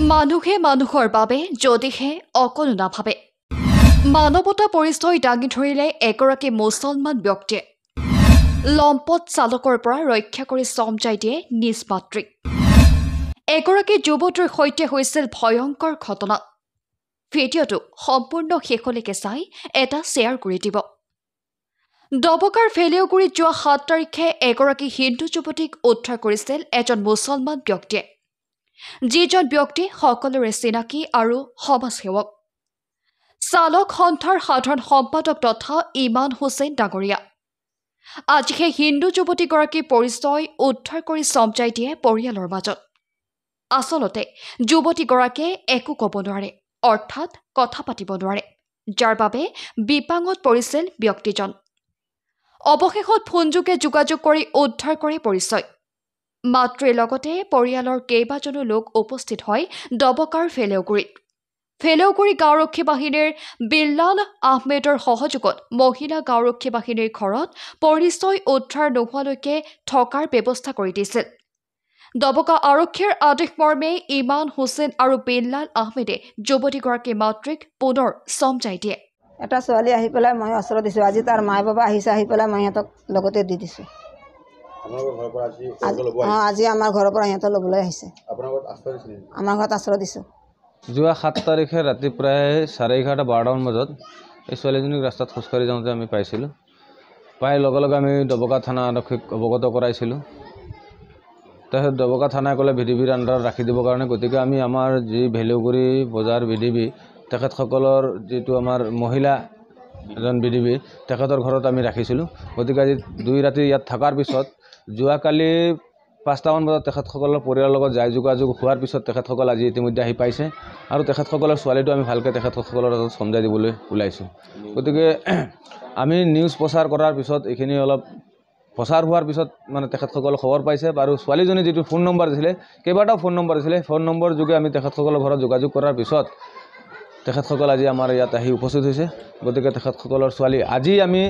মানুহে মানুহৰ বাবে যদিহে অকণো নাভাবে মানৱতা পৰিচয় দাঙি ধৰিলে এগৰাকী মুছলমান ব্যক্তিয়ে লম্পট চালকৰ পৰা ৰক্ষা কৰি চমজাই দিয়ে নিজ মাতৃক এগৰাকী যুৱতীৰ সৈতে হৈছিল ভয়ংকৰ ঘটনা ভিডিঅ'টো সম্পূৰ্ণ শেষলৈকে চাই এটা শ্বেয়াৰ কৰি দিব দবকাৰ ফেলেউগুৰিত যোৱা ৭ তাৰিখে এগৰাকী হিন্দু যুৱতীক উদ্ধাৰ কৰিছিল এজন মুছলমান ব্যক্তিয়ে যিজন ব্যক্তি সকলোৰে চিনাকি আৰু সমাজসেৱক চালক সন্থাৰ সাধাৰণ সম্পাদক তথা ইমান হুছেইন ডাঙৰীয়া আজি সেই হিন্দু যুৱতীগৰাকীৰ পৰিচয় উদ্ধাৰ কৰি চমজাই দিয়ে পৰিয়ালৰ মাজত আচলতে যুৱতীগৰাকীয়ে একো ক'ব নোৱাৰে অৰ্থাৎ কথা পাতিব নোৱাৰে যাৰ বাবে বিপাঙত পৰিছিল ব্যক্তিজন অৱশেষত ফোনযোগে যোগাযোগ কৰি উদ্ধাৰ কৰে পৰিচয় মাতৃৰ লগতে পৰিয়ালৰ কেইবাজনো লোক উপস্থিত হয় দবকাৰ ফেলেউগুৰি গাঁওৰক্ষী বাহিনীৰ বিল্লাল আহমেদৰ সহযোগত মহিলা গাঁওৰক্ষী বাহিনীৰ ঘৰত পৰিচয় উদ্ধাৰ নোহোৱালৈকে থকাৰ ব্যৱস্থা কৰি দিছিল দবকা আৰক্ষীৰ আদেশ মৰ্মে ইমান হুছেইন আৰু বিল্লাল আহমেদে যুৱতীগৰাকীৰ মাতৃক পুনৰ চমজাই দিয়ে এটা ছোৱালী আহি পেলাই মই অস্ত্ৰ দিছোঁ আজি তাৰ মাই বাবা আহিছে আহি পেলাই মই সিহঁতক লগতে দি দিছোঁ আজি আমাৰ ঘৰৰ পৰা সিহঁতে ল'বলৈ আহিছে আমাৰ ঘৰত আশ্ৰয় দিছোঁ যোৱা ৭ তাৰিখে ৰাতি প্ৰায় 11:30-12টামান বজাত এই ছোৱালীজনীক ৰাস্তাত খোজকাঢ়ি যাওঁতে আমি পাইছিলোঁ পাই লগে লগে আমি দবকা থানা আৰক্ষীক অৱগত কৰাইছিলোঁ তাৰপিছত দবকা থানাই ক'লে ভিডিবিৰ আণ্ডাৰত ৰাখি দিবৰ কাৰণে গতিকে আমি আমাৰ যি ভেলুগুৰি বজাৰ ভিডিবি তেখেতসকলৰ যিটো আমাৰ মহিলা এজন ভিডিবি তেখেতৰ ঘৰত আমি ৰাখিছিলোঁ গতিকে আজি 2 ৰাতি ইয়াত থকাৰ পিছত যোৱাকালি 5টামান বজাত তেখেতসকলৰ পৰিয়ালৰ লগত যোগাযোগ হোৱাৰ পিছত তেখেতসকল আজি ইতিমধ্যে আহি পাইছে আৰু তেখেতসকলৰ ছোৱালীটো আমি ভালকৈ তেখেতসকলৰ হাতত চমজাই দিবলৈ ওলাইছোঁ গতিকে আমি নিউজ প্ৰচাৰ কৰাৰ পিছত এইখিনি অলপ প্ৰচাৰ হোৱাৰ পিছত মানে তেখেতসকলে খবৰ পাইছে আৰু ছোৱালীজনী যিটো ফোন নম্বৰ দিছিলে কেইবাটাও ফোন নম্বৰ দিছিলে ফোন নম্বৰ যোগে আমি তেখেতসকলৰ ঘৰত যোগাযোগ কৰাৰ পিছত তেখেতসকল আজি আমাৰ ইয়াত আহি উপস্থিত হৈছে গতিকে তেখেতসকলৰ ছোৱালী আজি আমি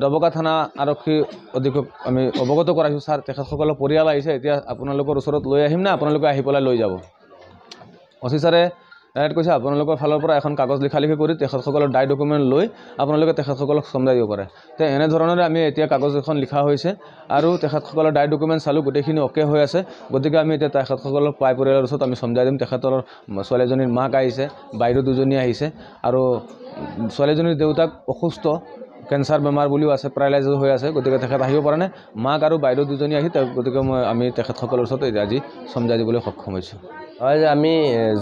দবকা থানা আৰক্ষী অধীক্ষক আমি অৱগত কৰাইছোঁ ছাৰ তেখেতসকলৰ পৰিয়াল আহিছে এতিয়া আপোনালোকৰ ওচৰত লৈ আহিম না আপোনালোকে আহি পেলাই লৈ যাব অচি ছাৰে ডাইৰেক্ট কৈছে আপোনালোকৰ ফালৰ পৰা এখন কাগজ লিখালিখি কৰি তেখেতসকলৰ ডাই ডকুমেণ্ট লৈ আপোনালোকে তেখেতসকলক চমজাই দিব পাৰে তে এনেধৰণৰে আমি এতিয়া কাগজ এখন লিখা হৈছে আৰু তেখেতসকলৰ ডাই ডকুমেণ্ট চালোঁ গোটেইখিনি অ'কে হৈ আছে গতিকে আমি এতিয়া তেখেতসকলৰ পাই পৰিয়ালৰ ওচৰত আমি চমজাই দিম তেখেতৰ ছোৱালীজনীৰ মাক আহিছে বাইদেউ দুজনী আহিছে আৰু ছোৱালীজনীৰ দেউতাক অসুস্থ কেঞ্চাৰ বেমাৰ বুলিও আছে পেৰালাইজ হৈ আছে গতিকে তেখেত আহিব পৰা নাই মাক আৰু বাইদেউ দুজনী আহি গতিকে আমি তেখেতসকলৰ ওচৰত আজি চমজাই দিবলৈ সক্ষম হৈছোঁ হয় যে আমি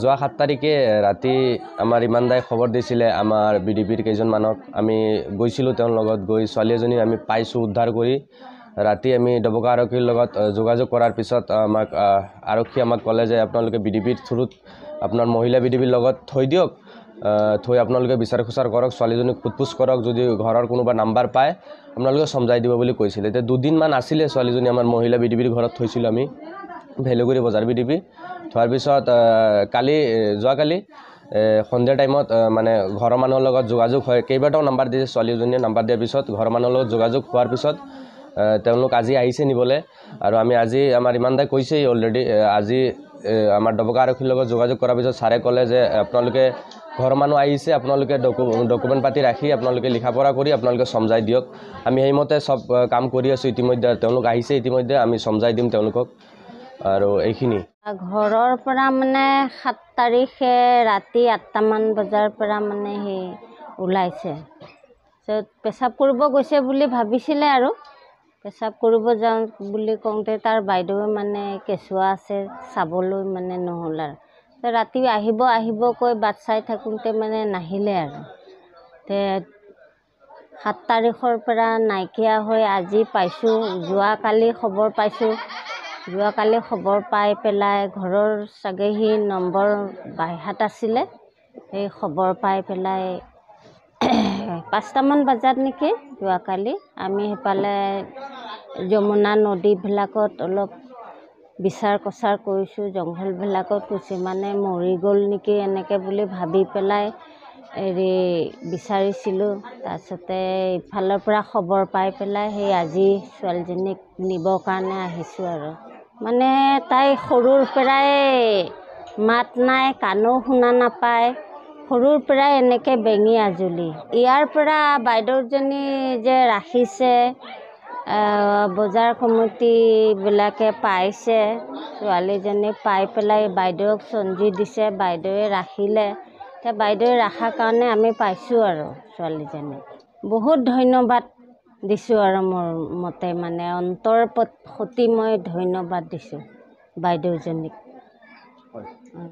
যোৱা 7 তাৰিখে ৰাতি আমাৰ ইমান দাই খবৰ দিছিলে আমাৰ বিডিপিৰ কেইজনমানক আমি গৈছিলোঁ তেওঁৰ লগত গৈ ছোৱালী এজনী আমি পাইছোঁ উদ্ধাৰ কৰি ৰাতি আমি দবকা আৰক্ষীৰ লগত যোগাযোগ কৰাৰ পিছত আমাক আৰক্ষী আমাক ক'লে যে আপোনালোকে বিডিপিৰ থ্ৰুত আপোনাৰ মহিলা বিডিপিৰ লগত থৈ দিয়ক থৈ আপোনালোকে বিচাৰ খোচাৰ কৰক ছোৱালীজনীক সোধপোছ কৰক যদি ঘৰৰ কোনোবা নাম্বাৰ পায় আপোনালোকে চমজাই দিব বুলি কৈছিলে এতিয়া 2 দিনমান আছিলে ছোৱালীজনী আমাৰ মহিলা বিডিপিৰ ঘৰত থৈছিলোঁ আমি ভেলুগুৰি বজাৰ বিডিপি থোৱাৰ পিছত যোৱাকালি সন্ধিয়া টাইমত মানে ঘৰৰ মানুহৰ লগত যোগাযোগ হয় কেইবাটাও নাম্বাৰ দিছে ছোৱালীজনীয়ে নাম্বাৰ দিয়াৰ পিছত ঘৰৰ মানুহৰ লগত যোগাযোগ হোৱাৰ পিছত তেওঁলোক আজি আহিছে নিবলৈ আৰু আমি আজি আমাৰ ইমান দাই কৈছেই অলৰেডি আজি আমাৰ দবকা আৰক্ষীৰ লগত যোগাযোগ কৰাৰ পিছত ছাৰে ক'লে যে আপোনালোকে ঘৰৰ মানুহ আহিছে আপোনালোকে ডকুমেণ্ট পাতি ৰাখি আপোনালোকে লিখা পঢ়া কৰি আপোনালোকে চমজাই দিয়ক আমি সেইমতে চব কাম কৰি আছোঁ ইতিমধ্যে তেওঁলোক আহিছে ইতিমধ্যে আমি চমজাই দিম তেওঁলোকক আৰু এইখিনি ঘৰৰ পৰা মানে 7 তাৰিখে ৰাতি 8টামান বজাৰ পৰা মানে সেই ওলাইছে পেচাব কৰিব গৈছে বুলি ভাবিছিলে আৰু পেচাব কৰিব যাওঁ বুলি কওঁতে তাৰ বাইদেৱে মানে কেঁচুৱা আছে চাবলৈ মানে নহ'ল আৰু ৰাতি আহিব কৈ বাট চাই থাকোঁতে মানে নাহিলে আৰু 7 তাৰিখৰ পৰা নাইকিয়া হৈ আজি পাইছোঁ যোৱাকালি খবৰ পাই পেলাই ঘৰৰ চাগে সি নম্বৰ বাইহাত আছিলে সেই খবৰ পাই পেলাই 5টামান বজাত নেকি যোৱাকালি আমি সেইফালে যমুনা নদীবিলাকত অলপ বিচাৰ কচাৰ কৰিছোঁ জংঘলবিলাকত কিছুমানে মৰি গ'ল নেকি এনেকৈ বুলি ভাবি পেলাই বিচাৰিছিলোঁ তাৰপিছতে ইফালৰ পৰা খবৰ পাই পেলাই সেই আজি ছোৱালীজনীক নিবৰ কাৰণে আহিছোঁ আৰু মানে তাই সৰুৰ পৰাই মাত নাই, কাণো শুনা নাপায়, সৰুৰ পৰাই এনেকৈ বেঙি আজুলি। ইয়াৰ পৰা বাইদেউজনী যে ৰাখিছে, বজাৰ কমিটিবিলাকে পাইছে, ছোৱালীজনী পাই পেলাই বাইদেউক চঞ্জি দিছে, বাইদেৱে ৰাখিলে। এতিয়া বাইদেৱে ৰখাৰ কাৰণে আমি পাইছোঁ আৰু ছোৱালীজনী। বহুত ধন্যবাদ দিছোঁ আৰু মোৰ মতে মানে অন্তৰ সতি মই ধন্যবাদ দিছোঁ বাইদেউজনীক।